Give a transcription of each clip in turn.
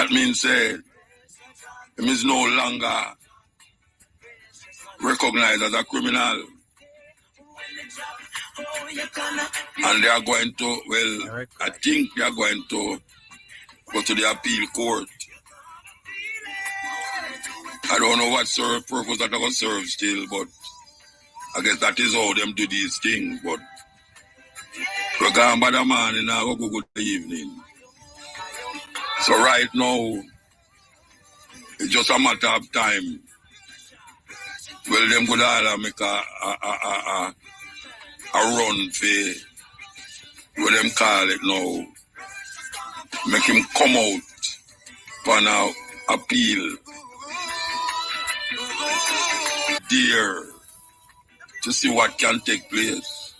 that means him is no longer recognized as a criminal. And they are going to, well, I think they are going to go to the appeal court. I don't know what purpose that going to serve still, but I guess that is how them do these things. But we're going by the man and I go good evening. So right now, it's just a matter of time. Well, them could all make a run for what them call it now. Make him come out for now appeal. Dare to see what can take place.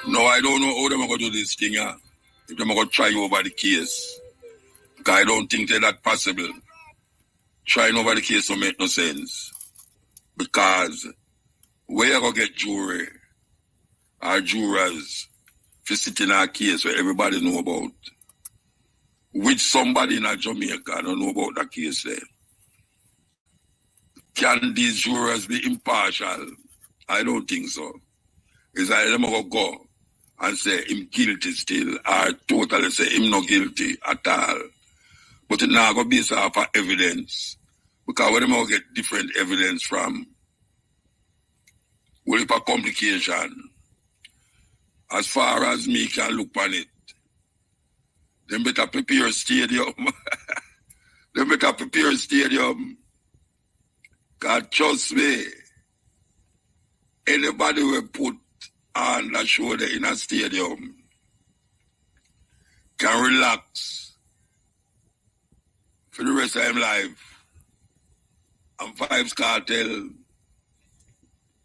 No, I don't know how they're going to do this thing. If they're going to try over the case. Because I don't think that's possible. Trying over the case don't make no sense. Because where you going to get jury or jurors for sitting in a case where everybody know about? Which somebody in Jamaica don't know about that case there? Can these jurors be impartial? I don't think so. It's like them going to go and say him guilty still or totally say him not guilty at all. But it's not going to be based off of evidence. Because when them get different evidence from, will it a complication? As far as me can look on it, them better prepare stadium. Them better prepare stadium. God, trust me, anybody will put on a shoulder in a stadium can relax for the rest of his life. And Vibes Cartel,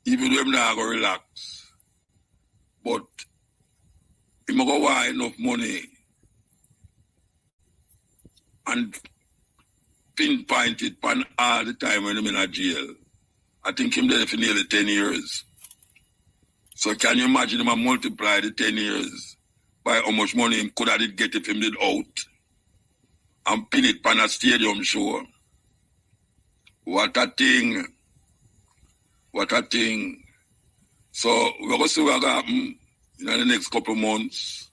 even though I'm not going to relax, but if I go want enough money and pinpoint it on all the time when I'm in a jail, I think him there for nearly 10 years. So can you imagine him multiply the 10 years by how much money him could have get if him did out and pin it on a stadium show? What a thing. What a thing. So we're going to see what happen in the next couple of months.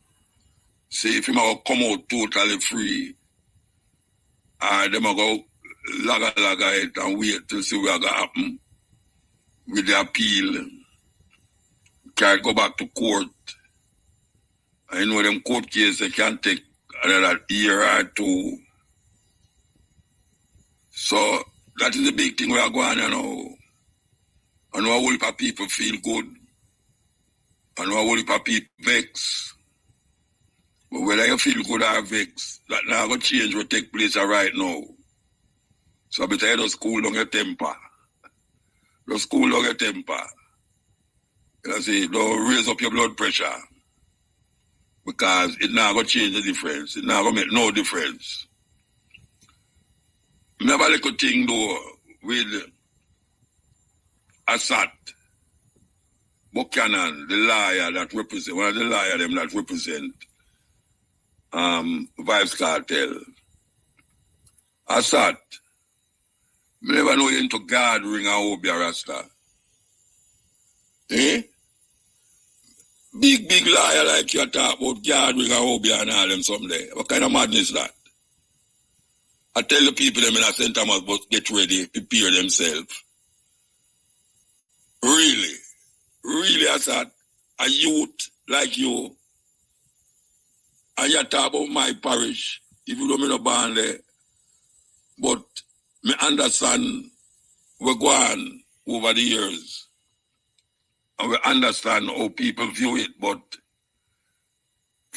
See if him will come out totally free. Or them will go laga it and wait to see what will happen with the appeal. Can't go back to court. I know them court cases can take another year or two. So that is the big thing we are going on now. I know a whole heap of people feel good. I know a whole heap of people vex. But whether you feel good or vex, that now going to change what take place right now. So I better just cool down your temper. Just cool down your temper. You see, don't raise up your blood pressure. Because it's not going to change the difference. It's not going to make no difference. I have a little thing though with Assad Buchanan, the lawyer that represent, one of the lawyers them that represent Vibes Cartel. Assad, I never know you into gathering and Obia Rasta. Eh? Big liar like you talk about gathering and Obia and all them someday. What kind of madness is that? I tell the people them in a St. Thomas but get ready, prepare themselves. Really, Assad, a youth like you, and you talk about my parish, if you don't mean no born there, but me understand we go on over the years, and we understand how people view it, but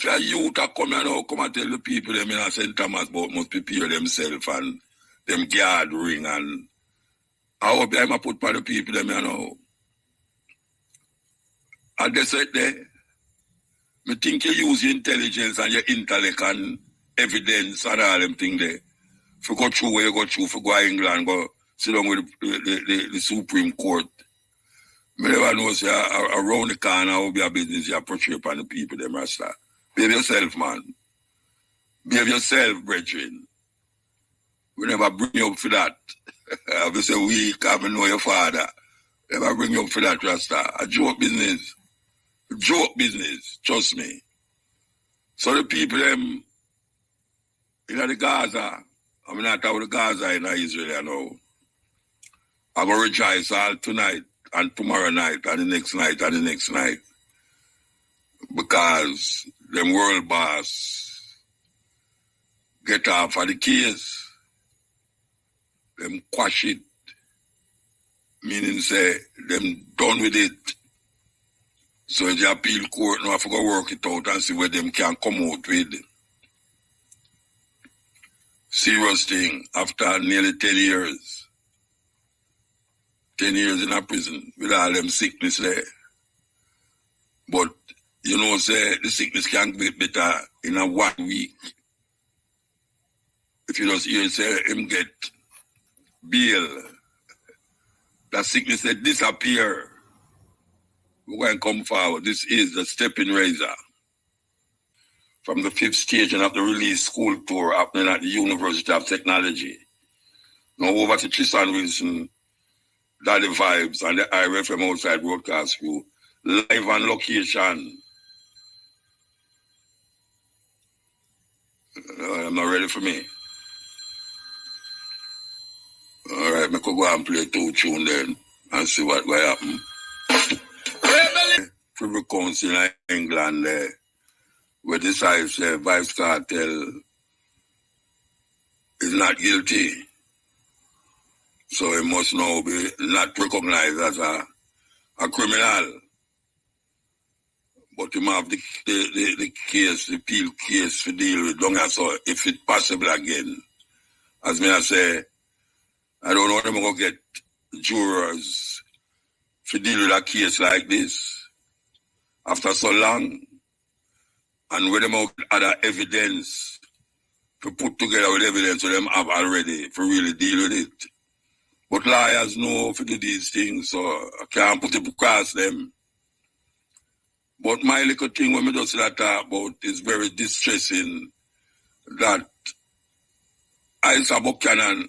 if a youth are come and come and tell the people them in a St. Thomas but must prepare themselves and them gathering and I hope I put by the people them you know. And they said there, I think you use your intelligence and your intellect and evidence and all them things there. If you go through where you go through, if you go to England, go sit down with the Supreme Court. I never know say around the corner how be a business you approach upon the people them Rasta. Behave yourself, man. Behave yourself, brethren. We never bring you up for that. Obviously, we come and know your father. Never bring you up for that, Rasta. A joke business. Joke business. Trust me. So the people, them, in the Gaza, I'm not talking about the Gaza in Israel, I know. I'm going to rejoice all tonight and tomorrow night and the next night and the next night. Because them world boss get off of the case. Them quash it. Meaning say, them done with it. So the appeal court now have to go work it out and see where them can come out with. Serious thing. After nearly 10 years. 10 years in a prison with all them sickness there. But, you know, say the sickness can get better in a 1 week. If you just hear say him get bail, that sickness that disappear. We're going to come forward. This is the stepping razor from the 5th stage of the release school tour happening at the University of Technology. Now over to Tristan Wilson, Daddy Vibes, and the IRFM outside broadcast crew. Live on location. I'm not ready for me. All right, I could go and play 2 tunes then and see what will happen. Privy Council in England where decides Vibes Cartel is not guilty. So he must now be not recognized as a criminal. But he have the case, the appeal case to deal with long as so if it's possible again. As me I say, I don't know when I'm going to get jurors to deal with a case like this after so long. And when them have other evidence to put together with evidence that them have already to really deal with it. But lawyers know to do these things, so I can't put it across them. But my little thing when we just talk about is very distressing that Isa Buchanan,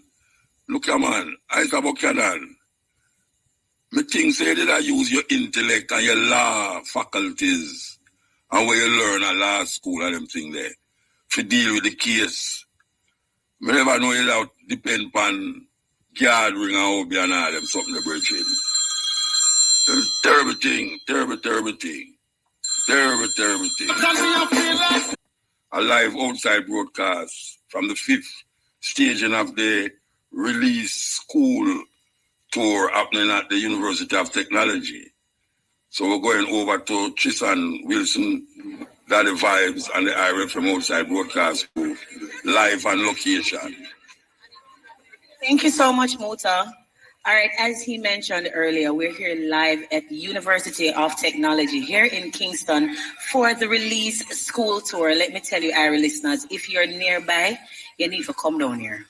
look at man, Isa Buchanan, me think say that I use your intellect and your law faculties and where you learn at law school and them thing there to deal with the case. Me never know you that depend on gathering and hobby and all them something to bridge in. Terrible thing, terrible thing. Terrible thing. A live outside broadcast from the 5th staging of the release school tour happening at the University of Technology. So we're going over to Tristan Wilson, Daddy Vibes, and the IRF from outside broadcast live on location. Thank you so much, Mota. All right, as he mentioned earlier, we're here live at the University of Technology here in Kingston for the release school tour. Let me tell you, IRA listeners, if you're nearby, you need to come down here.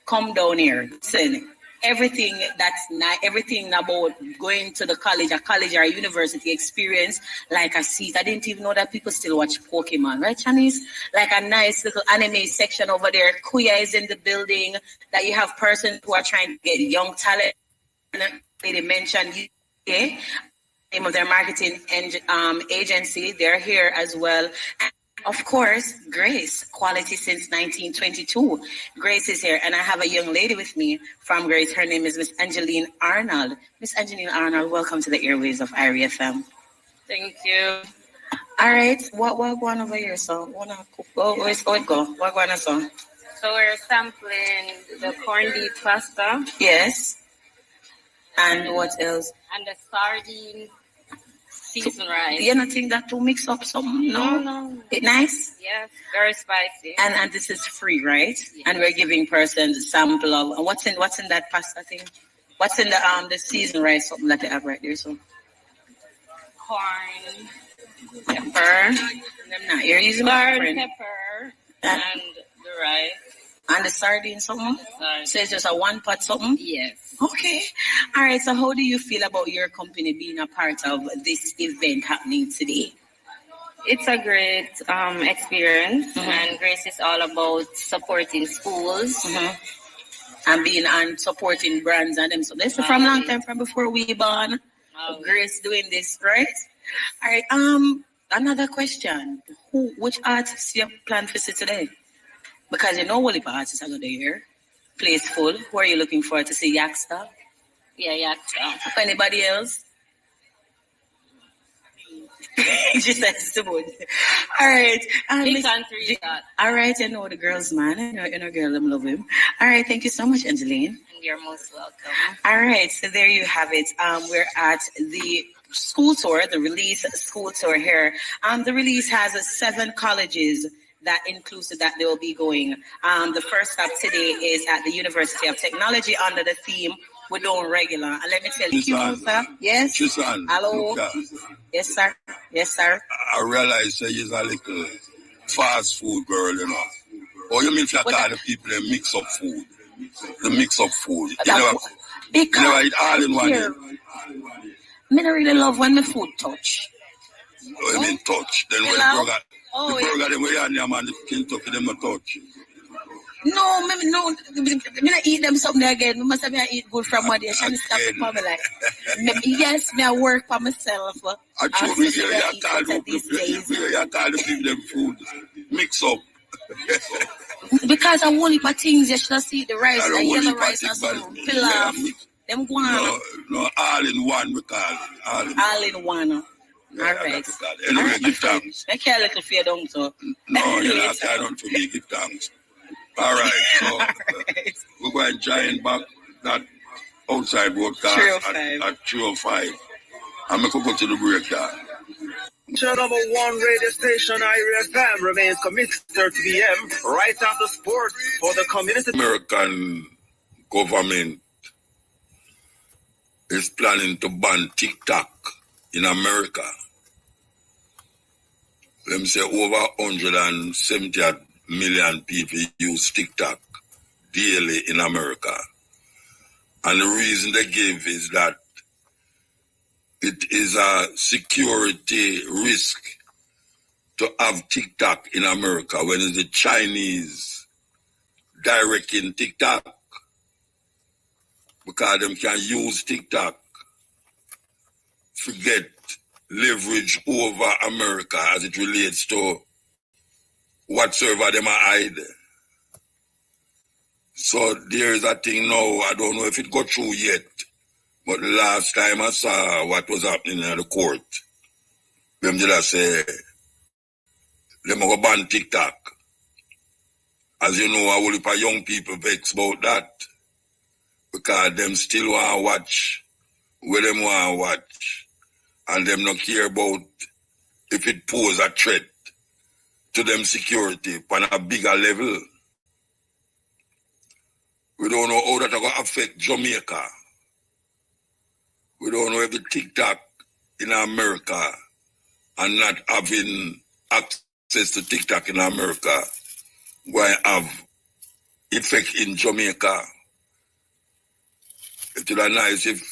Come down here. Listen, everything that's not everything about going to the college, a college or a university experience, like a seat. I didn't even know that people still watch Pokemon, right, Chinese? Like a nice little anime section over there. Kuya is in the building. That you have persons who are trying to get young talent. They mentioned UK, name of their marketing agency. They're here as well. And of course, Grace, quality since 1922. Grace is here, and I have a young lady with me from Grace. Her name is Miss Angeline Arnold. Miss Angeline Arnold, welcome to the airways of IRI FM. Thank you. All right, what going over here? So, where's it go? What going on? So we're sampling the corned beef pasta. Yes. And what else? And the sardine seasoned rice. You don't think that to mix up something? No. It nice? Yes, very spicy. And this is free, right? Yes. And we're giving persons a sample of what's in that pasta thing? What's in the seasoned rice? Something that they have right there. So corn, pepper. You're using pepper, and the rice. And the sardine something? So it's just a one pot something? Yes. Okay. All right. So how do you feel about your company being a part of this event happening today? It's a great experience, and Grace is all about supporting schools and being and supporting brands and them. So this is from long time, from before we born. Grace doing this, right? All right. Another question: which artists you plan to see today? Because you know, what the artists are going to hear. Place full. Who are you looking for to see? Yaksta? Yeah, Yaksta. Anybody else? She says the wood. All right. Big country. All right, I know the girls, man. I know girl, I'm love him. All right, thank you so much, Angeline. And you're most welcome. All right, so there you have it. We're at the school tour, the release school tour here. The release has 7 colleges that inclusive that they will be going. The first stop today is at the University of Technology under the theme "We're doing regular." And let me tell you, sir. Yes. Chisan, Hello. Yes, sir. Yes, sir. I realize that you're a little fast food girl, you know. Or you mean to call the people they mix up food? The mix up food. You never eat all in one day. I don't really love when my food touch. Oh, you mean touch? Then when the burger, them way on them and the Kentucky, them not touch. No, maybe no. Me not eat them something again. Me must have been eat good from one day. Can stop it for me like? Yes, me I work for myself. I told you, you call the people them food mix up. Because I won't eat my things. You should see the rice, the yellow rice, and some pilaf. Them one. No, all in one we call it. All in one. Yeah, all right. Anyway, give thanks. I care a little fear down so. No, you're not down to me. Give thanks. All right, so we're going to join back that outside broadcast at 3:05. I'm going to go to the break there. Your number one radio station, Ira FM, remains committed to 30 p.m. right after sports for the community. American government is planning to ban TikTok in America. Let me say over 170 million people use TikTok daily in America. And the reason they give is that it is a security risk to have TikTok in America when it's the Chinese directing TikTok, because them can use TikTok to get leverage over America as it relates to whatsoever them are hide. So there is a thing now, I don't know if it got through yet, but the last time I saw what was happening in the court, them just say, them go ban TikTok. As you know, a whole heap of young people vex about that, because them still want to watch where them want to watch, and them not care about if it pose a threat to them security on a bigger level. We don't know how that going to affect Jamaica. We don't know if the TikTok in America and not having access to TikTok in America going to have effect in Jamaica. It would be nice if,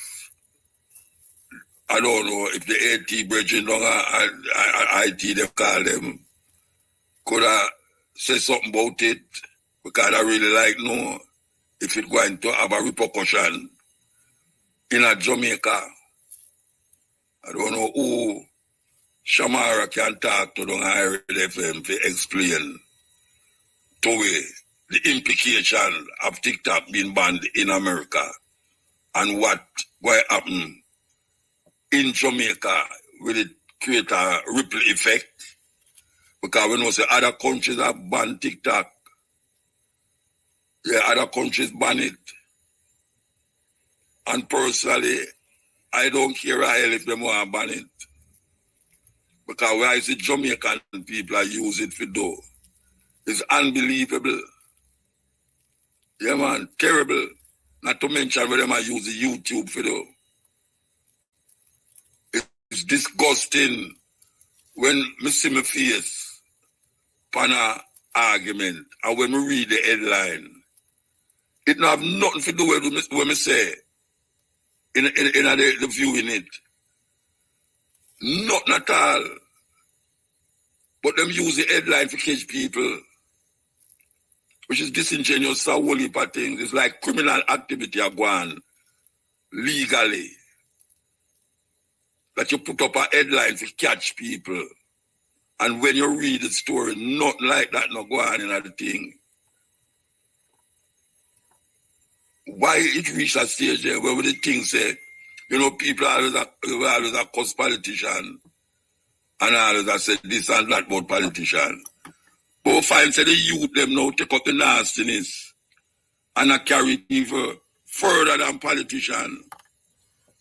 I don't know, if the AT bridging down IT, they call them, could have said something about it, because I really like know if it's going to have a repercussion in a Jamaica. I don't know who Shamara can talk to on Ired FM to explain to me the implication of TikTok being banned in America and what will happen in Jamaica. Will it create a ripple effect? Because we know say other countries have banned TikTok. Yeah, other countries ban it. And personally, I don't care a hell if they want to ban it. Because when I see Jamaican people use it for do, it's unbelievable. Yeah, man, terrible. Not to mention when they use the YouTube for do. It's disgusting when I see my face on an argument and when we read the headline, it don't have nothing to do with what I say in the viewing it. Nothing at all. But them use the headline to catch people. which is disingenuous, a whole heap of things. It's like criminal activity are going legally. That you put up a headline to catch people. And when you read the story, nothing like that not go on in the thing. Why it reached a stage there where the thing say, you know, people always accuse politician and always say this and that about politician. But we find say the youth them now take up the nastiness and carry it even further than politician.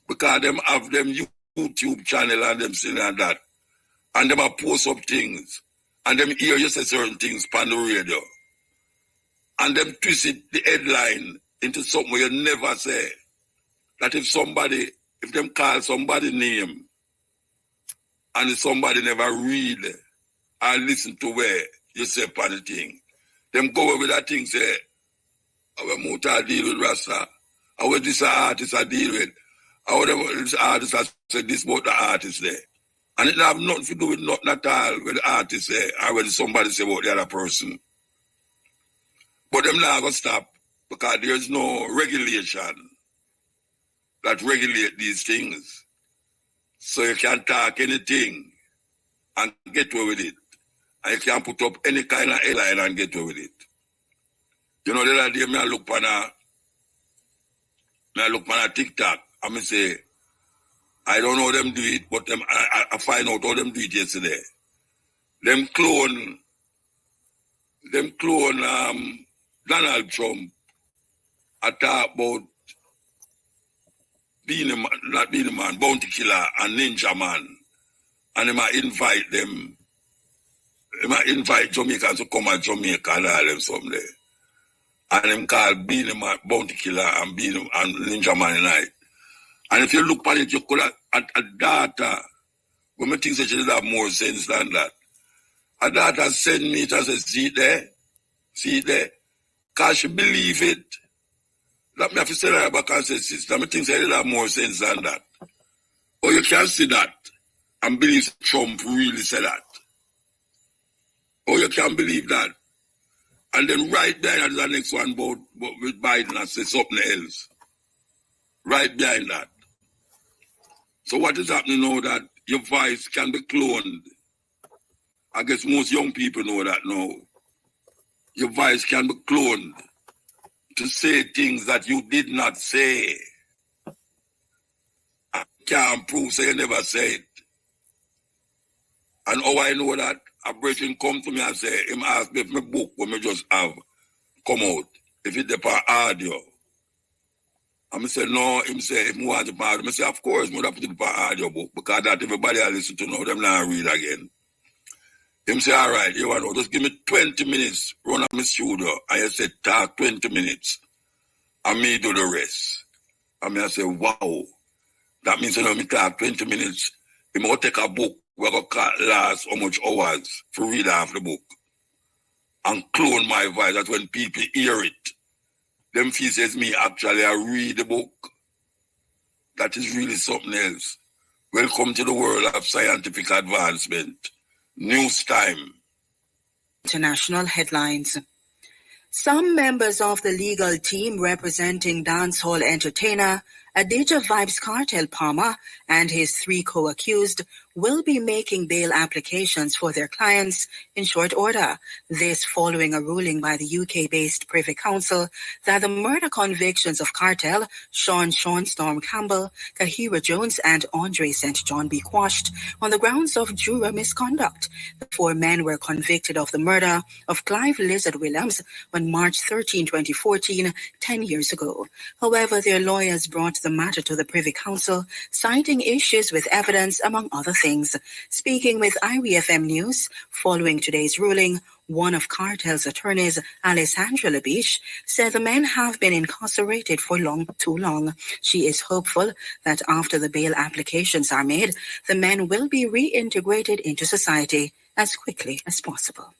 Because them have them YouTube channel and them saying and that. And them a post up things. And them hear you say certain things on the radio. And them twist it, the headline into something you never say. That if them call somebody name and if somebody never read or listen to where you say upon the thing, them go over that thing say, our Muta deal with Rasta, our this artist I deal with, our this artist I said this about the artist there. And it have nothing to do with nothing at all with the artist say or when somebody say about the other person. But them not gonna stop because there's no regulation that regulate these things. So you can talk anything and get away with it. And you can put up any kind of headline and get away with it. You know, the other day I look on a TikTok and I say, I don't know how them do it, but I find out how them do it yesterday. Them clone Donald Trump. I talk about being a man, not being a man, bounty killer and ninja man. And they might invite them. They might invite Jamaicans to come at Jamaica and all them something there. And them call being a man, bounty killer and being and ninja man tonight. And if you look at it, you could have a data. When I think that should have more sense than that. A data send me to say, see there. Because she believe it. Let me have to say that back and say, sister, I think that it have more sense than that. Or you can see that and believe Trump really said that. Or you can believe that. And then right behind the next one about with Biden and say something else. Right behind that. So what is happening now that your voice can be cloned? I guess most young people know that now. Your voice can be cloned to say things that you did not say. I can't prove so you never said it. And how I know that, a brethren come to me and say, him ask me if my book when me just have come out, if it's upon audio. And I say, no, him say, if I want to part, I say, of course, I have to put it upon audio book, because that everybody I listen to now, them not read again. Him say, all right, you know, just give me 20 minutes, run up my studio, and you say, talk 20 minutes, and me do the rest. And I say, wow, that means, you know, me talk 20 minutes, I'm going to take a book, we're going to last how much hours to read half the book, and clone my voice, that when people hear it, them feel says me actually I read the book. That is really something else. Welcome to the world of scientific advancement. News time. International headlines. Some members of the legal team representing dancehall entertainer Aditya Vibes Cartel Palmer and his 3 co-accused will be making bail applications for their clients in short order. This following a ruling by the UK-based Privy Council that the murder convictions of Cartel, Sean Storm Campbell, Kahira Jones and Andre St. John be quashed on the grounds of juror misconduct. The 4 men were convicted of the murder of Clive Lizard Williams on March 13, 2014, 10 years ago. However, their lawyers brought the matter to the Privy Council, citing issues with evidence, among other things. Speaking with IRFM News, following today's ruling, one of Cartel's attorneys, Alessandra Labiche, said the men have been incarcerated for too long. She is hopeful that after the bail applications are made, the men will be reintegrated into society as quickly as possible.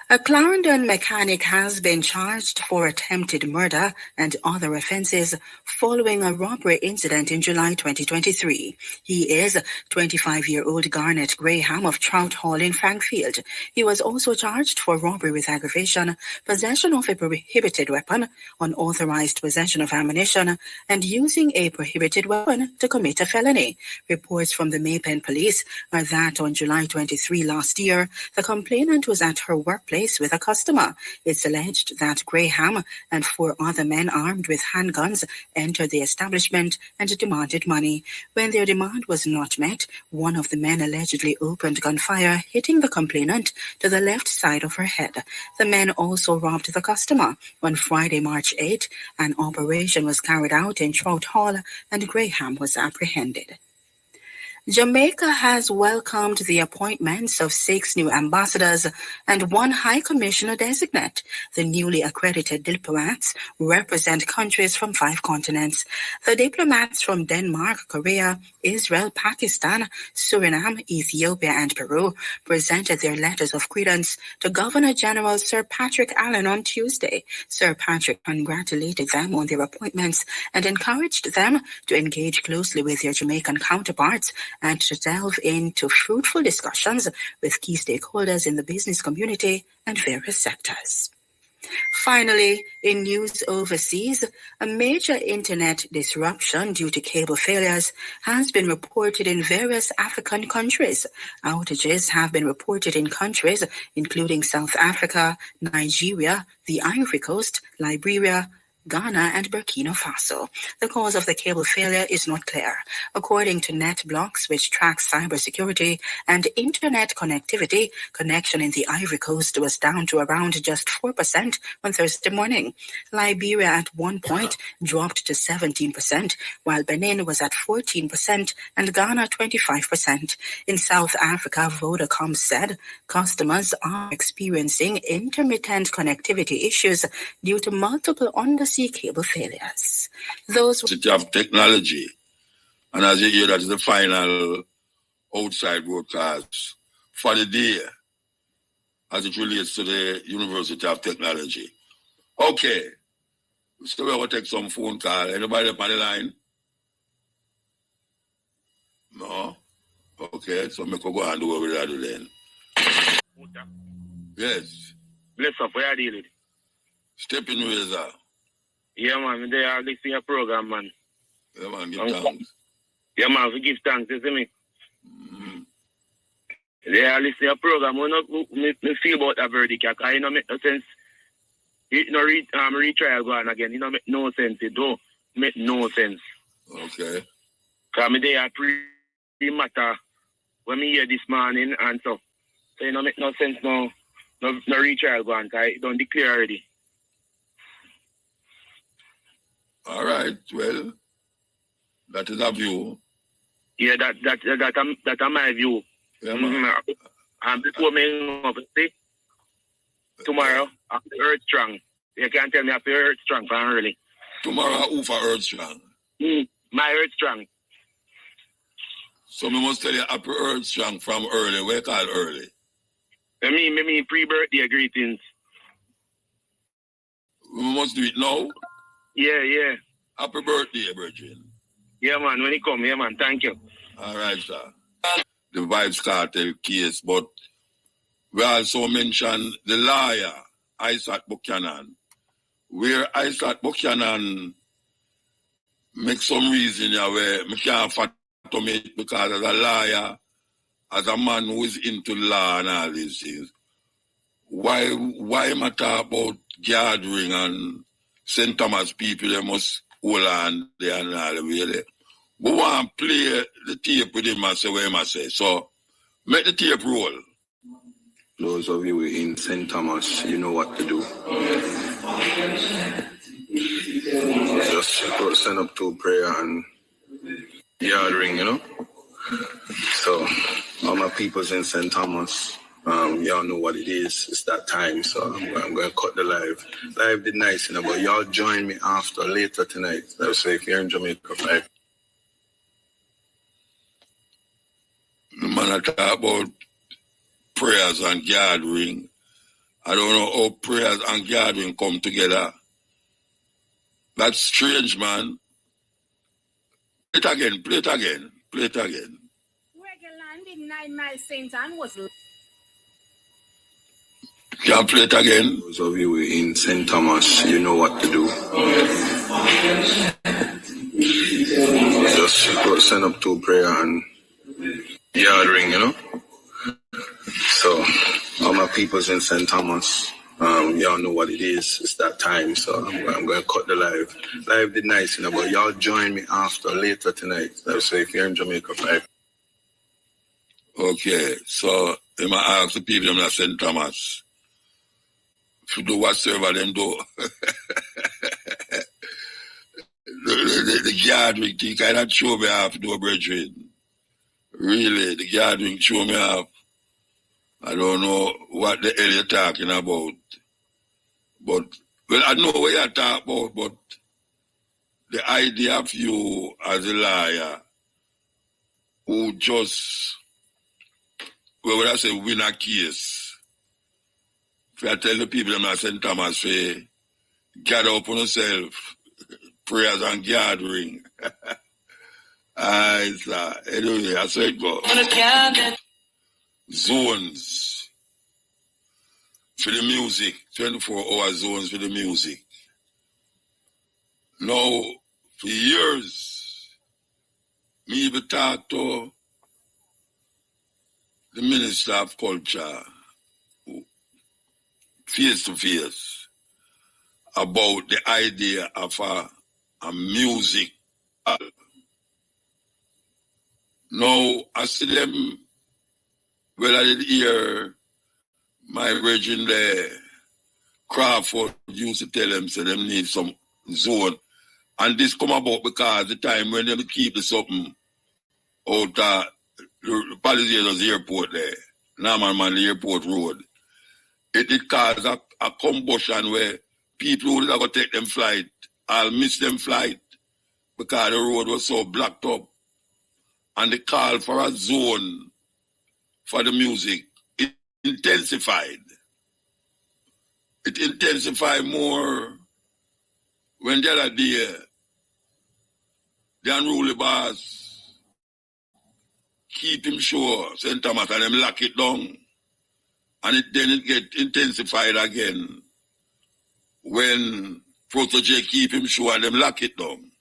A Clarendon mechanic has been charged for attempted murder and other offences following a robbery incident in July 2023. He is 25-year-old Garnet Graham of Trout Hall in Frankfield. He was also charged for robbery with aggravation, possession of a prohibited weapon, unauthorised possession of ammunition, and using a prohibited weapon to commit a felony. Reports from the Maypen police are that on July 23 last year, the complainant was at her workplace with a customer. It's alleged that Graham and 4 other men armed with handguns entered the establishment and demanded money. When their demand was not met, one of the men allegedly opened gunfire, hitting the complainant to the left side of her head. The men also robbed the customer. On Friday, March 8, an operation was carried out in Trout Hall and Graham was apprehended. Jamaica has welcomed the appointments of 6 new ambassadors and 1 high commissioner designate. The newly accredited diplomats represent countries from 5 continents. The diplomats from Denmark, Korea, Israel, Pakistan, Suriname, Ethiopia, and Peru presented their letters of credence to Governor General Sir Patrick Allen on Tuesday. Sir Patrick congratulated them on their appointments and encouraged them to engage closely with their Jamaican counterparts and to delve into fruitful discussions with key stakeholders in the business community and various sectors. Finally, in news overseas, a major internet disruption due to cable failures has been reported in various African countries. Outages have been reported in countries including South Africa, Nigeria, the Ivory Coast, Liberia, Ghana, and Burkina Faso. The cause of the cable failure is not clear. According to NetBlocks, which tracks cybersecurity and internet connectivity, connection in the Ivory Coast was down to around just 4% on Thursday morning. Liberia at one point dropped to 17%, while Benin was at 14% and Ghana 25%. In South Africa, Vodacom said customers are experiencing intermittent connectivity issues due to multiple undersea cable failures. City of Technology, and as you hear, that is the final outside broadcast for the day as it relates to the University of Technology. Okay, so we're going to take some phone call. Anybody up on the line? No? Okay, so we can go and do what we do then. Yes. Bless up, where are you dealing? Stepping Razor. Yeah, man, they are listening to your program, man. Yeah, man, give thanks. Yeah, man, we give thanks, you see me? Mm-hmm. They are listening to your program. We feel about that verdict, because it don't make no sense. It no retrial going again. It don't make no sense. It don't make no sense. Okay. Because they are pre-matter when me hear this morning and so. So it don't make no sense no retrial going, because it don't declare already. All right, well, that is a view. Yeah, that's my view. Yeah, man. And before me, see, tomorrow, after Earth Strong. You can't tell me after Earth Strong from early. Tomorrow, who for Earth Strong? My Earth Strong. So we must tell you happy Earth Strong from early. Where call early? I mean pre-birthday greetings. We must do it now? Yeah. Happy birthday, Virgin. Yeah, man, when it come, yeah, man, thank you. All right, sir. The Vibes Cartel case, but we also mentioned the lawyer, Isaac Buchanan, where Isaac Buchanan makes some reason where I can't fathom it, because as a lawyer, as a man who is into law and all these things, why am I talk about gathering and St. Thomas people, they must hold on there and all the way there. We want to play the tape with him and say what he say. So, make the tape roll. Those of you in St. Thomas, you know what to do. Just send up to prayer and gathering, you know. So, all my people's in St. Thomas, y'all know what it is. It's that time, so I'm going to cut the live. Live did nice, you know, but y'all join me later tonight. So if you're in Jamaica, 5. The man I talk about prayers and gathering I don't know how prayers and gathering come together. That's strange, man. Play it again, play it again, play it again. Land in 9 Mile St. Anne was... Can play it again? Those of you in St. Thomas, you know what to do. Just send up to prayer and gathering, you know. So, all my peoples in St. Thomas, y'all know what it is. It's that time, so I'm going to cut the live. Live did nice, you know, but y'all join me after, later tonight. So if you're in Jamaica, 5. Okay, so I might ask the people in St. Thomas to do whatsoever them do. the gathering thing kind of show me off, do, brethren. Really, the gathering show me off. I don't know what the hell you're talking about. But, well, I know what you're talking about, but the idea of you as a liar who just, well, when I say win a case, if I tell the people in St. Thomas, say, gather up on yourself, prayers and gathering. Anyway, I said go. Zones for the music, 24-hour zones for the music. Now, for years, me even talk to the Minister of Culture face to face about the idea of a music. Now, I see them, well, I did hear my brethren there, Crawford used to tell them, so them need some zone. And this come about because the time when they keep the something out the Palisades Airport there, Norman Manley Airport Road, it did cause a combustion where people who are going to take them flight, I'll miss them flight because the road was so blocked up. And the call for a zone for the music, it intensified. It intensified more when the other day, the unruly boss keep him sure, St. Thomas, and them lock it down. And then it get intensified again when Protege keep him sure and them lock it down.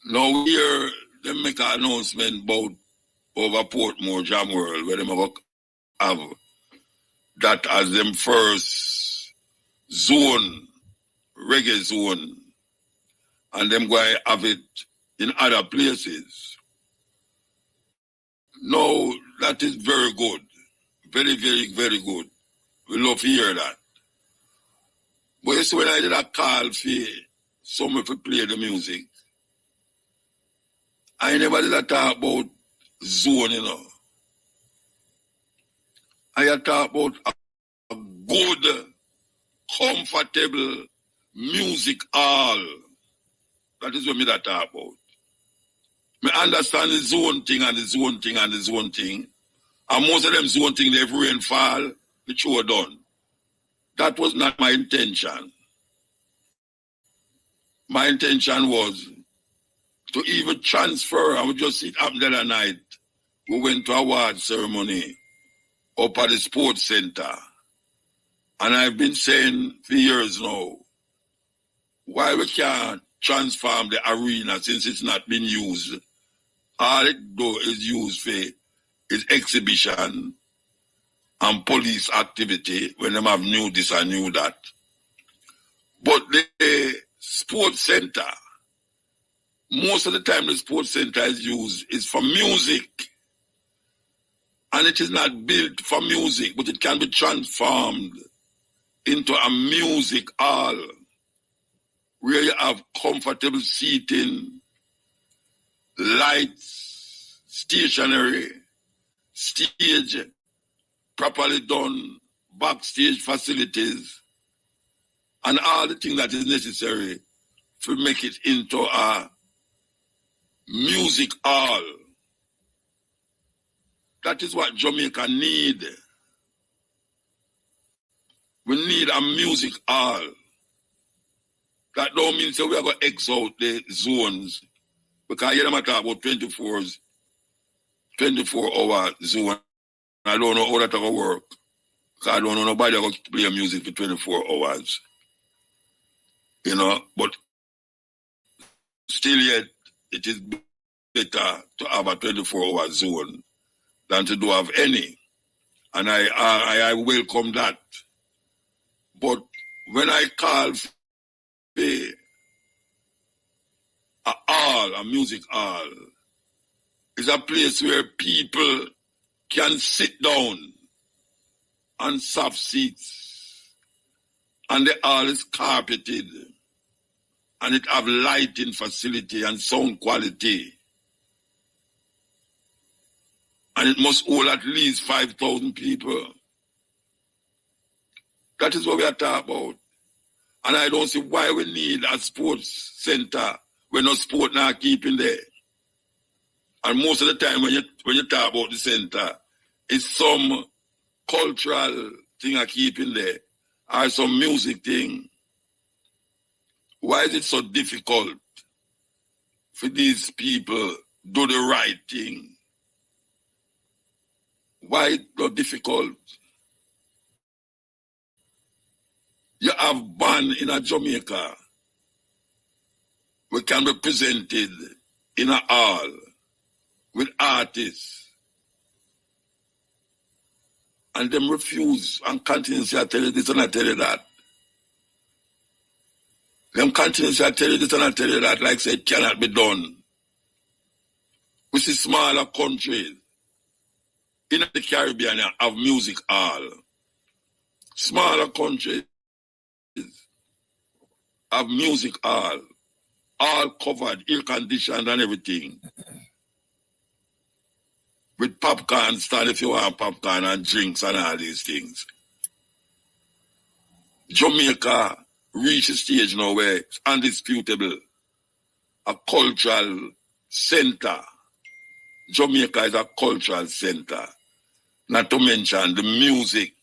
Now here, them make an announcement about over Portmore, Jam World, where them have that as them first zone, reggae zone, and them going to have it in other places. No, that is very good. Very, very, very good. We love to hear that. But you see, when I did a call for someone to play the music, I never did a talk about zone, you know. I talk about a good, comfortable music hall. That is what me that talk about. I understand the zone thing and the zone thing and the zone thing. And most of them zone thing, if rain fall, the show done. That was not my intention. My intention was to even transfer. I would just sit up the other night. We went to a award ceremony up at the sports center. And I've been saying for years now, why we can't transform the arena since it's not been used. All it do is used for is exhibition and police activity when them have new this and new that. But the sports center, most of the time the sports center is used is for music. And it is not built for music, but it can be transformed into a music hall where you have comfortable seating, lights, stationery, stage, properly done, backstage facilities, and all the things that is necessary to make it into a music hall. That is what Jamaica need. We need a music hall. That don't mean so we are going to X out the zones. Because you don't talk about 24-hour zone. I don't know how that's going to work. Because I don't know nobody going to play music for 24 hours. You know, but still yet, it is better to have a 24-hour zone than to do have any. And I welcome that. But when I call for a music hall, is a place where people can sit down on soft seats, and the hall is carpeted, and it have lighting facility and sound quality, and it must hold at least 5,000 people. That is what we are talking about. And I don't see why we need a sports center when no sport now keeping there. And most of the time when you talk about the center, it's some cultural thing I keep in there, or some music thing. Why is it so difficult for these people do the right thing? Why it's so difficult? You have band in a Jamaica. We can be presented in a hall with artists. And them refuse and continue to tell you this and I tell you that. Them continue to tell you this and I tell you that, like say it cannot be done. We see smaller countries in the Caribbean have music hall. Smaller countries have music hall, all covered, air conditioned and everything. With popcorn stand if you want popcorn and drinks and all these things. Jamaica reached a stage now where it's undisputable. A cultural center. Jamaica is a cultural center. Not to mention the music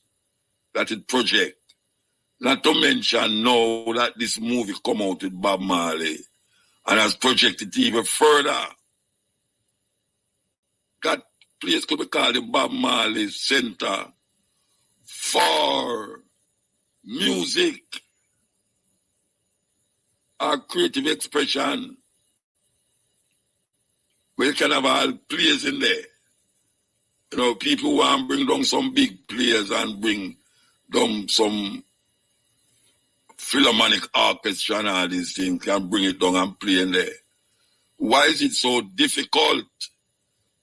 that it projects. Not to mention now that this movie come out with Bob Marley and has projected even further. That place could be called the Bob Marley Center for music or creative expression. Where you can have all players in there. You know, people want to bring down some big players and bring down some Philharmonic orchestra and all these things, can bring it down and play in there. Why is it so difficult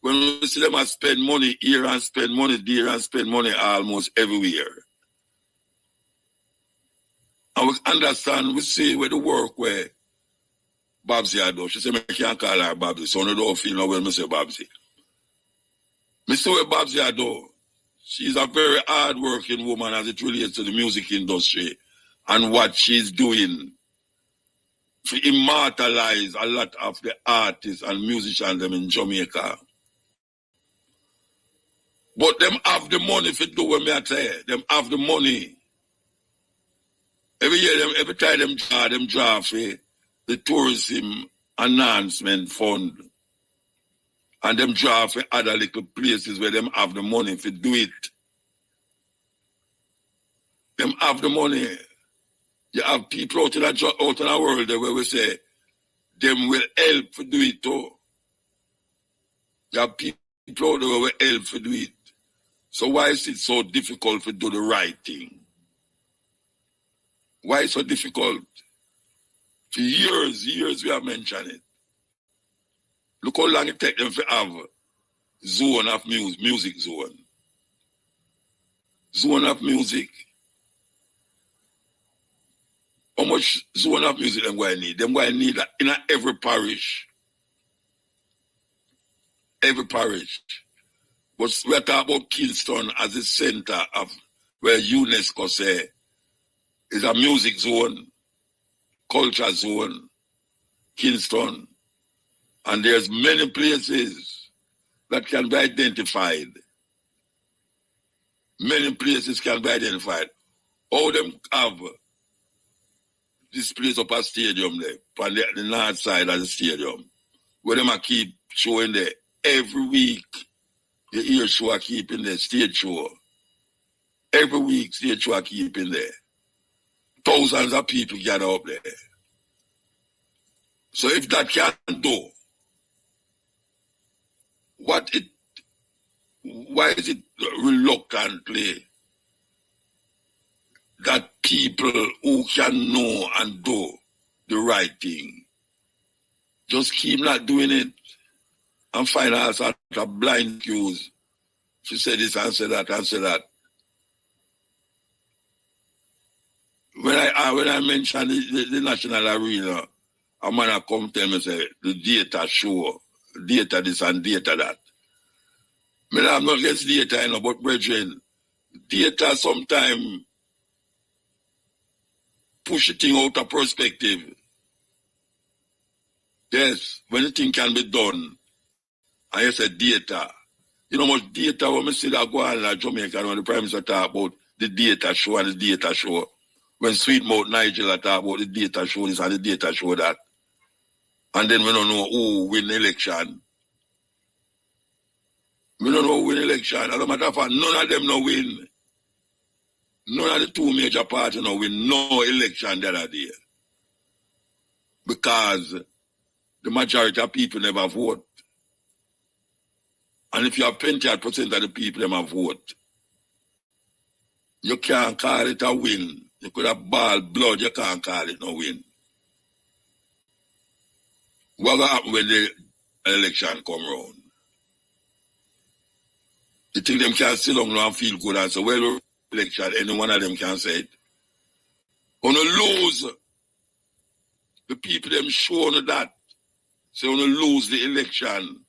when we see them spend money here and spend money there and spend money almost everywhere? And we understand, we see where the work where Babsy had done. She said, I can't call her Babsy, so I don't feel no when I say Babsy. I see where Babsy had done. She's a very hard-working woman as it relates to the music industry and what she's doing to immortalize a lot of the artists and musicians them in Jamaica. But them have the money to do what I tell you. Them have the money. Every year, every time them draw for the tourism enhancement fund. And them draw for other little places where them have the money to do it. Them have the money. You have people out in the world there where we say, them will help to do it too. You have people out there where will help to do it. So why is it so difficult to do the right thing? Why is it so difficult? For years we have mentioned it. Look how long it takes them to have zone of music zone. Zone of music. How much zone of music them going to need? Them going to need that in every parish. Every parish. But we're talking about Kingston as a center of where UNESCO say is a music zone, culture zone, Kingston. And there's many places that can be identified. Many places can be identified. How them have this place up a stadium there, on the north side of the stadium, where them a keep showing there every week. The ear show I keep in there, stage show. Every week, stage show I keep in there. Thousands of people gather up there. So if that can't do, why is it reluctantly that people who can know and do the right thing just keep not doing it and find out sort of blind cues? She said this and said that and said that. When I mentioned the national arena, a man come tell me say the data show, data this and data that. I'm not against data, but brethren, data sometimes push the thing out of perspective. Yes, when the thing can be done, and you say data. You know much data when we see that go on in Jamaica when the Prime Minister talk about the data show and the data show. When Sweetmouth Nigel talk about the data show this and the data show that. And then we don't know who win the election. We don't know who win the election. As a matter of fact, none of them no win. None of the two major parties no win no election the other day. Because the majority of people never vote. And if you have 28% of the people never vote, you can't call it a win. You could have ball blood, you can't call it no win. What will happen when the election come round? You think them can sit down and feel good and say, well, election, any one of them can say it. On a lose, the people them show that. Say, on a lose the election,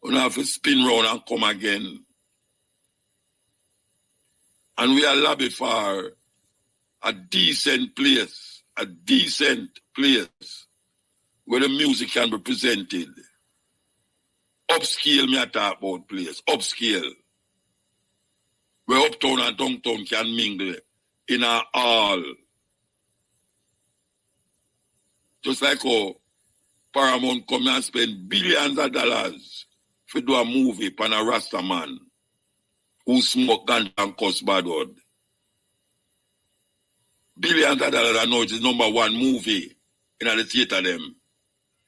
on have to spin round and come again. And we are lobby for a decent place where the music can be presented. Upscale, me I talk about place, upscale. Where uptown and downtown can mingle in a hall. Just like how Paramount come and spend billions of dollars to do a movie on a Rasta man who smoke ganja and cuss bad word. Billions of dollars, I know it is number one movie in the theater them.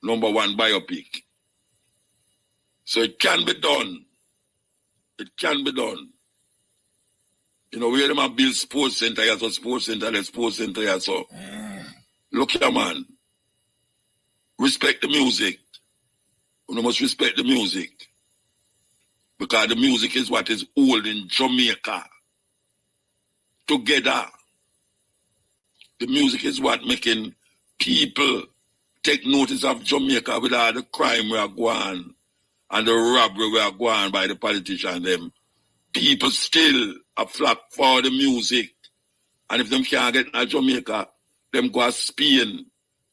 Number one biopic. So it can be done. It can be done. You know, we have build sports center here, so sports center here, so. Look here, man. Respect the music. You must respect the music. Because the music is what is holding Jamaica together. The music is what making people take notice of Jamaica with all the crime we are going and the robbery we are going by the politicians. Them people still a flock for the music. And if them can't get in Jamaica, them go to Spain,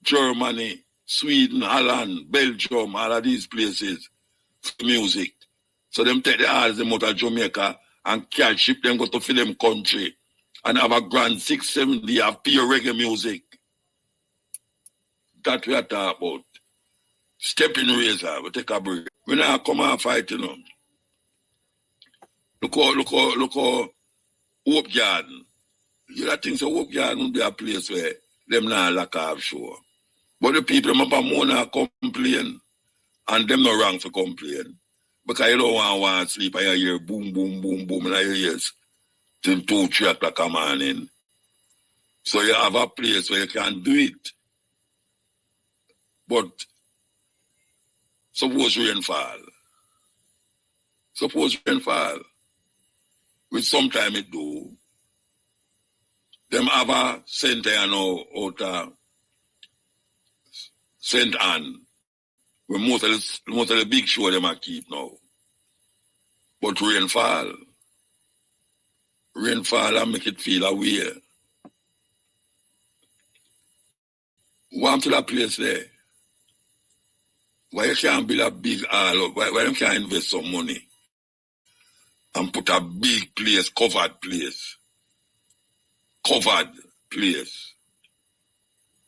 Germany, Sweden, Holland, Belgium, all of these places for music. So them take the artists them out of Jamaica and can ship them go to film country and have a grand 6-7 day of pure reggae music. That we are talking about. Stepping razor, we take a break. We now come and fight, you know. Look how Hope Garden. You know, think so Hope Garden will be a place where them not lack of show. But the people them up and more complain, and them no wrong to complain. Because you don't want to sleep and you hear boom, boom, boom, boom in your ears till 2-3 o'clock in the morning. So you have a place where you can do it. But suppose rain fall. Which sometime it do. Them have a center, you know, out of St. Anne. Where most of the big show them are keep now. But rainfall and make it feel away. Warm to that place there. Why you can't build a big hall? Why you can't invest some money and put a big place, covered place? covered place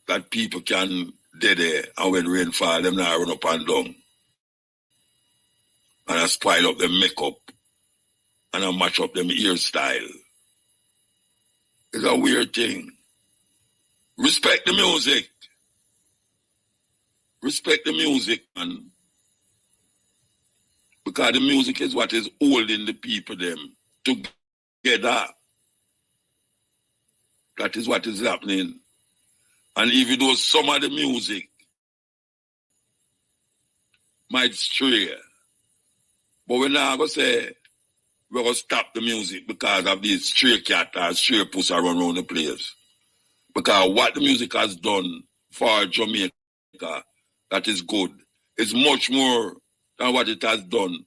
that people can dead there, and when rain fall, them now run up and down. And I spoil up them makeup and I match up them hairstyle. It's a weird thing. Respect the music. Respect the music, man. Because the music is what is holding the people them together. That is what is happening. And even though some of the music might stray, but we're not going to say we're going to stop the music because of these stray cat or stray pussy around the place. Because what the music has done for Jamaica, that is good, is much more than what it has done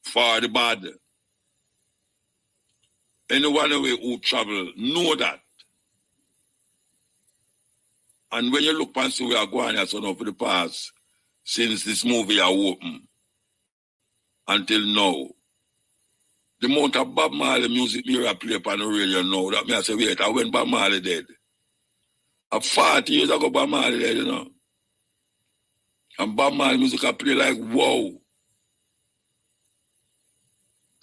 for the bad. Anyone who travel know that. And when you look and see we are going as one for the past, since this movie are open, until now, the amount of Bob Marley music me play on the radio now, that me I say, wait, I when Bob Marley dead. 40 years ago Bob Marley dead, you know. And Bob Marley music I play like, wow.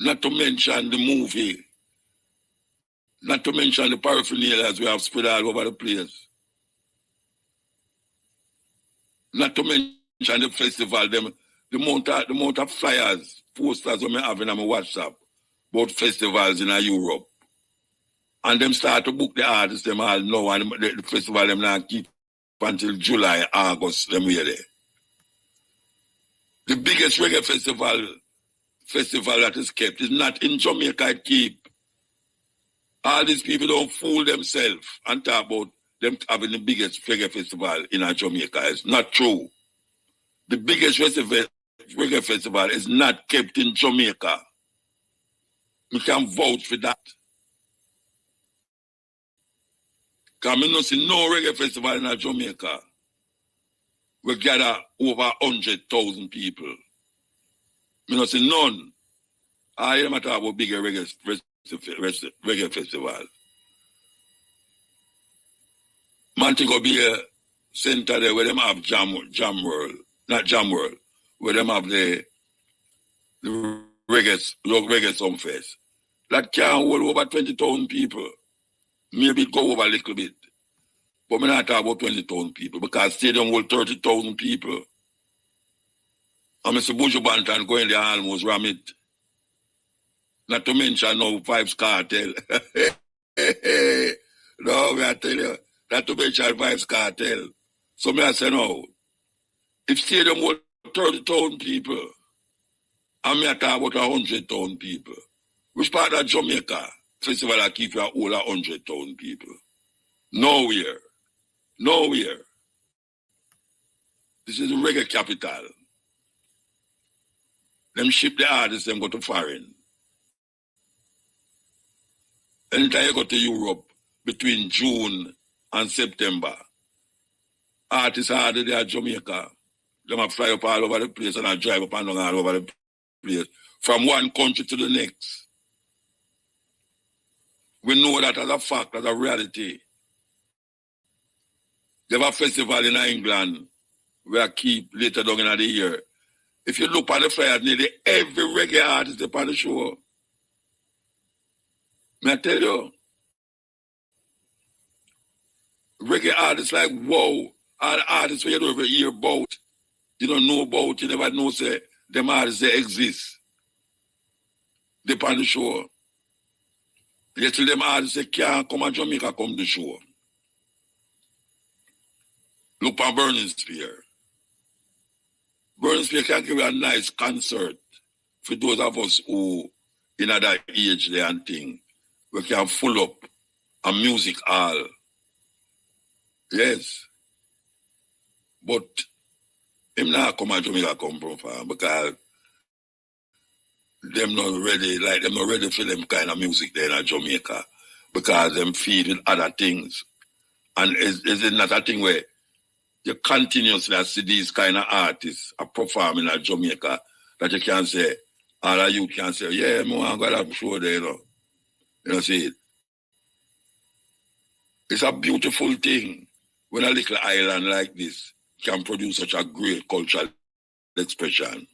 Not to mention the movie. Not to mention the paraphernalia we have spread all over the place. Not to mention the festival, the amount of flyers, posters we have in my WhatsApp about festivals in Europe. And them start to book the artists them all now, and the festival them now keep until July, August, them here there. The biggest reggae festival that is kept is not in Jamaica, it keep. All these people don't fool themselves and talk about them having the biggest reggae festival in Jamaica. It's not true. The biggest reggae festival is not kept in Jamaica. We can vouch for that. Because I don't see no reggae festival in Jamaica. We gather over 100,000 people. I don't see none. I am talking about bigger reggae festival. Man, think of be a center there where them have Jam World, not Jam World, where them have the reggae song fest. That can hold over 20,000 people. Maybe it go over a little bit. But I'm not talking about 20,000 people because stadium hold 30,000 people. And Mr. Buju Banton going there almost ram it. Not to mention no Vibes Cartel. No, I tell you, not to mention Vibes Cartel. So me I say no. If stadium hold 30,000 people, and me I talk about 100,000 people, which part of Jamaica festival I keep you all 100,000 people? Nowhere. Nowhere. This is the reggae capital. Them ship the artists, them go to foreign. Anytime you go to Europe, between June and September, artists are there at Jamaica. Them fly up all over the place and I drive up and down all over the place. From one country to the next. We know that as a fact, as a reality. They have a festival in England where I keep later down in the year. If you look at the flyers, nearly every reggae artist is on the show. May I tell you? Reggae artists like, wow, all the artists where you don't ever hear about, you don't know about, you never know, say, them artists, they exist. They on the show. Yet till them artists, they can't come to Jamaica, come to the show. Look at Burning Spear. Burning Spear can give you a nice concert for those of us who in that age there and thing. We can full up a music hall. Yes. But him not come to Jamaica come from far because them not ready, like them not ready for them kind of music there in Jamaica because them feed with other things. And is it not a thing where you continuously see these kind of artists are performing in Jamaica that you can say, all of you can say, yeah, I want to go to show there, you know. You know, see it. It's a beautiful thing when a little island like this can produce such a great cultural expression.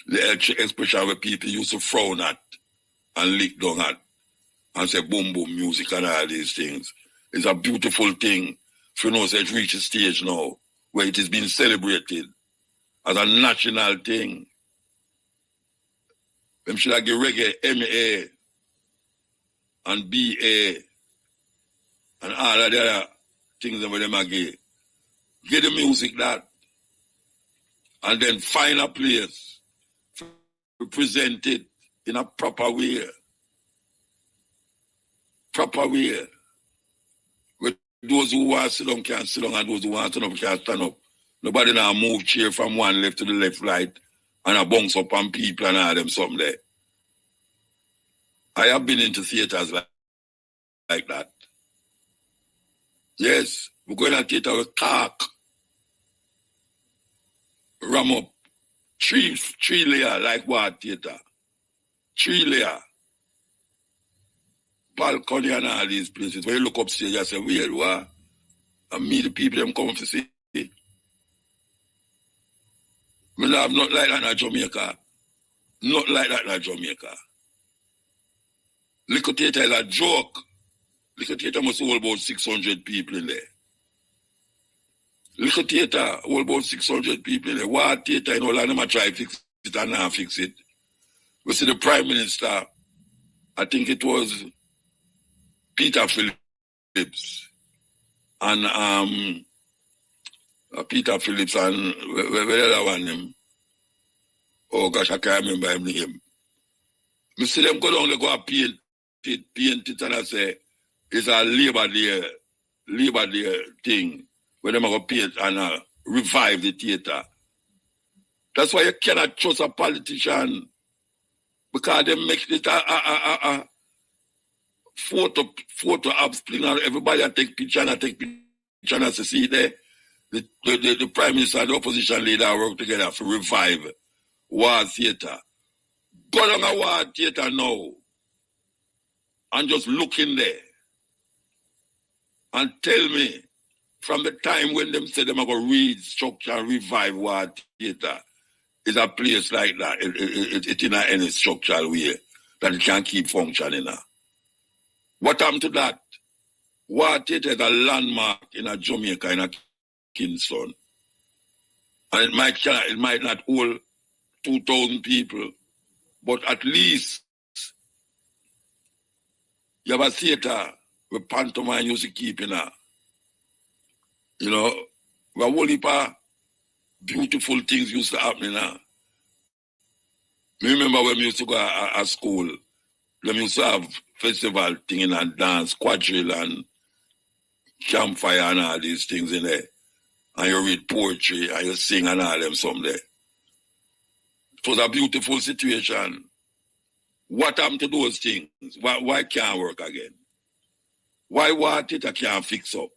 The expression where people used to frown at and lick down at and say boom boom music and all these things. It's a beautiful thing. If you know, so it reached a stage now where it is being celebrated as a national thing. Them should have give reggae MA and BA and all of the other things that them give. Get the music that and then find a place to present it in a proper way. Proper way. Where those who want to sit down can sit down and those who want to stand up can stand up. Nobody now move chair from one left to the left, right, and a bounce up on people and all them something there. I have been into theaters like that. Yes, we go in a theater with talk, ram up, three layer like what theater? 3 layer. Balcony and all these places. When you look upstairs, you say, weird, what? And me, the people, them come to see. We don't have nothing like that in Jamaica. Not like that in Jamaica. Little theater is a joke. Little theater must hold about 600 people in there. Little theater hold about 600 people in there. What theater, you know, like them try to fix it and not fix it. We see the Prime Minister, I think it was Peter Phillips and Peter Phillips and where the other one name? Oh gosh, I can't remember his name. I see them go down, they go and paint it, and I say it's a Labor Day thing where they go paint and revive the theater. That's why you cannot trust a politician because they make it a photo ops thing and everybody take picture and to see there. The Prime Minister and the opposition leader work together to revive war theater. Go down a war theater now and just look in there and tell me from the time when them say them are going to restructure and revive war theater is a place like that. It in any structural way that it can keep functioning now. What happened to that? War theater is a landmark in a Jamaica, in a Kingston. And it might not hold 2,000 people, but at least you have a theater where pantomime used to keep in a, you know, where whole heap of beautiful things used to happen in a. I remember when we used to go to school, them used to have festival thing in and dance, quadrille and campfire and all these things in there. And you read poetry and you sing and all them someday. It was a beautiful situation. What happened to those things? Why can't work again? Why what it can't fix up?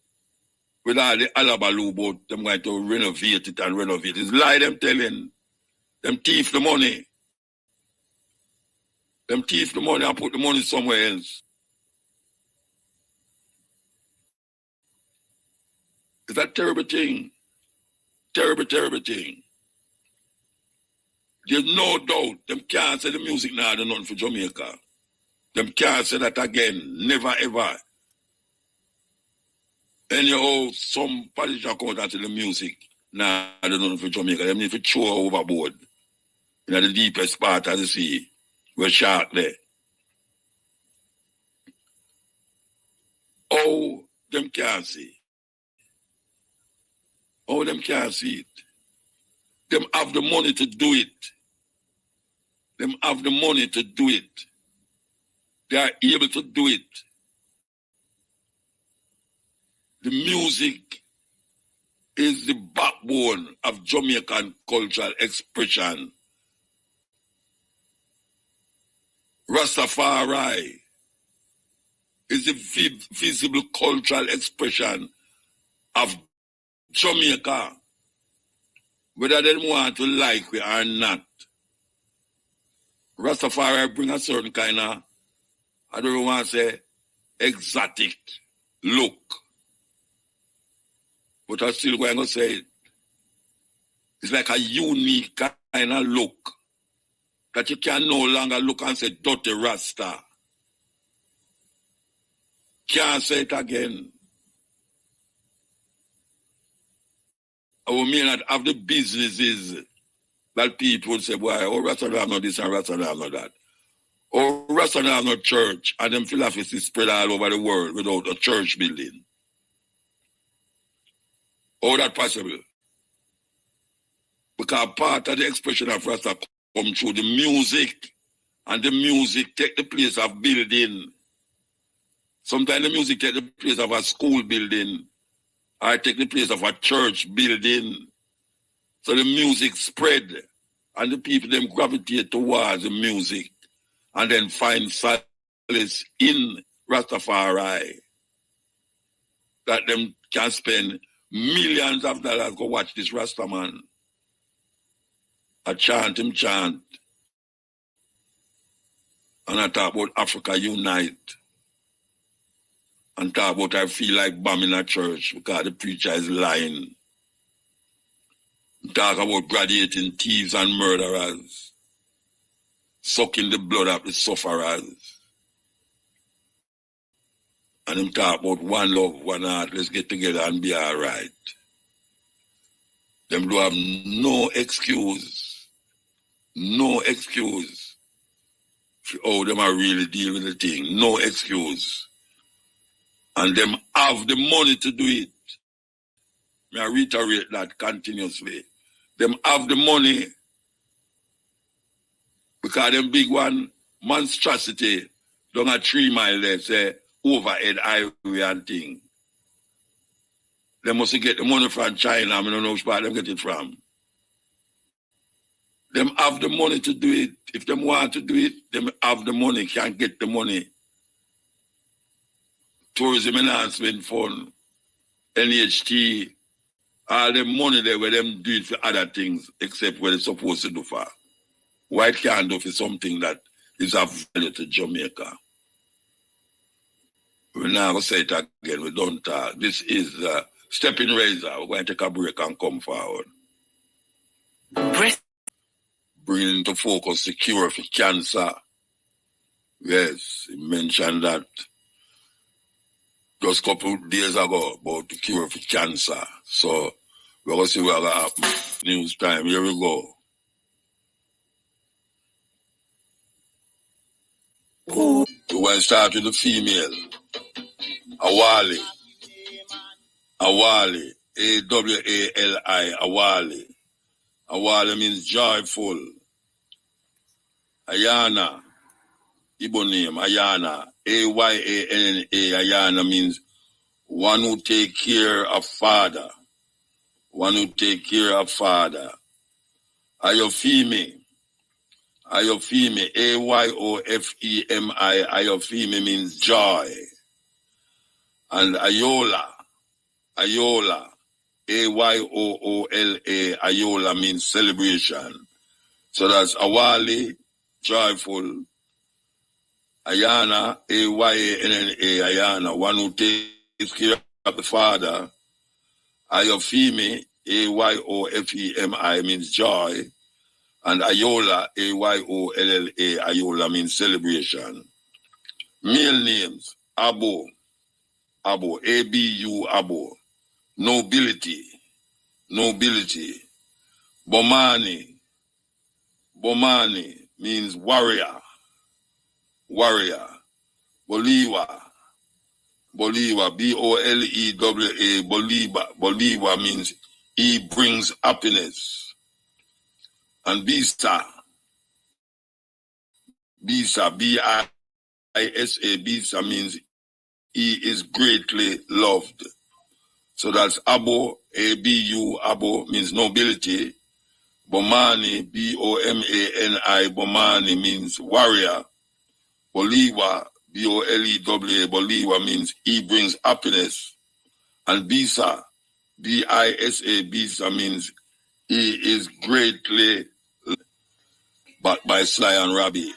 With all the alabaloo about them going to renovate it and renovate it. It's lie them telling. Them thief the money. Them thief the money and put the money somewhere else. It's a terrible thing. Terrible, terrible thing. There's no doubt them can't say the music now do nothing for Jamaica. Them can't say that again. Never ever. Anyhow, some politician come out and say the music now do nothing for Jamaica. Them need to throw overboard. In the deepest part of the sea. Where shark there. Oh, them can't see. Oh, them can't see it. Them have the money to do it. Them have the money to do it. They are able to do it. The music is the backbone of Jamaican cultural expression. Rastafari is the visible cultural expression of Jamaica, whether they want to like it or not. Rastafari bring a certain kind of, I don't want to say exotic look. But I'm still going to say it. It's like a unique kind of look that you can no longer look and say, dirty Rasta. Can't say it again. I may not have the businesses that people say, boy, oh, Rasta don't have no this and Rasta don't have no that. Or Rasta don't have no church, and them philosophies spread all over the world without a church building. How that possible? Because part of the expression of Rasta come through the music, and the music take the place of building. Sometimes the music take the place of a school building, or take the place of a church building. So the music spread, and the people them gravitate towards the music, and then find solace in Rastafari. That them can spend millions of dollars go watch this Rasta man. I chant him chant. And I talk about Africa Unite. And talk about I feel like bombing a church because the preacher is lying. Talk about graduating thieves and murderers. Sucking the blood of the sufferers. And him talk about one love, one heart, let's get together and be all right. Them do have no excuse. No excuse for how them are really deal with the thing. No excuse. And them have the money to do it. I reiterate that continuously. Them have the money because them big one monstrosity down a 3 mile there say overhead highway and thing. They must get the money from China. I don't know which part them get it from. Them have the money to do it. If them want to do it, them have the money, can't get the money. Tourism Enhancement Fund, NHT, all the money there where them do it for other things except what they're supposed to do for. Why it can't do for something that is of value to Jamaica? We're not going to say it again. We don't talk. This is Stepping Razor. We're going to take a break and come forward. Bringing into focus the cure for cancer. Yes, he mentioned that just a couple of days ago about the cure for cancer. So we're going to see what happen. News time. Here we go. We want to start with the female. Awali. Awali. A-W-A-L-I. Awali. Awali means joyful. Ayana. Igbo name. Ayana. A-Y-A-N-A. Ayana means one who take care of father. One who take care of father. Ayofimi. Ayofimi. A-Y-O-F-E-M-I. Ayofimi means joy. And Ayola. Ayola. A-Y-O-O-L-A. Ayola means celebration. So that's Awali, joyful. Ayana, A-Y-A-N-N-A. Ayana, one who takes care of the father. Ayofimi, A-Y-O-F-E-M-I means joy. And Ayola, A-Y-O-L-L-A. Ayola means celebration. Male names, Abo. Abo, A-B-U, Abo. Nobility. Nobility. Bomani. Bomani means warrior. Warrior. Boliwa. Boliwa. B-O-L-E-W-A. Boliwa. Boliwa means he brings happiness. And Bisa. Bisa. B-I-S-A. Bisa means he is greatly loved. So that's Abo. A-B-U. Abo means nobility. Bomani, B-O-M-A-N-I, Bomani means warrior. Boliwa, B-O-L-E-W-A, Boliwa means he brings happiness. And Bisa, B-I-S-A, Bisa means he is greatly loved. But by Sly and Robbie.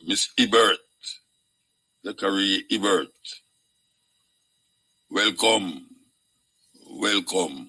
Miss Ebert, Zachary Ebert. Welcome. Welcome.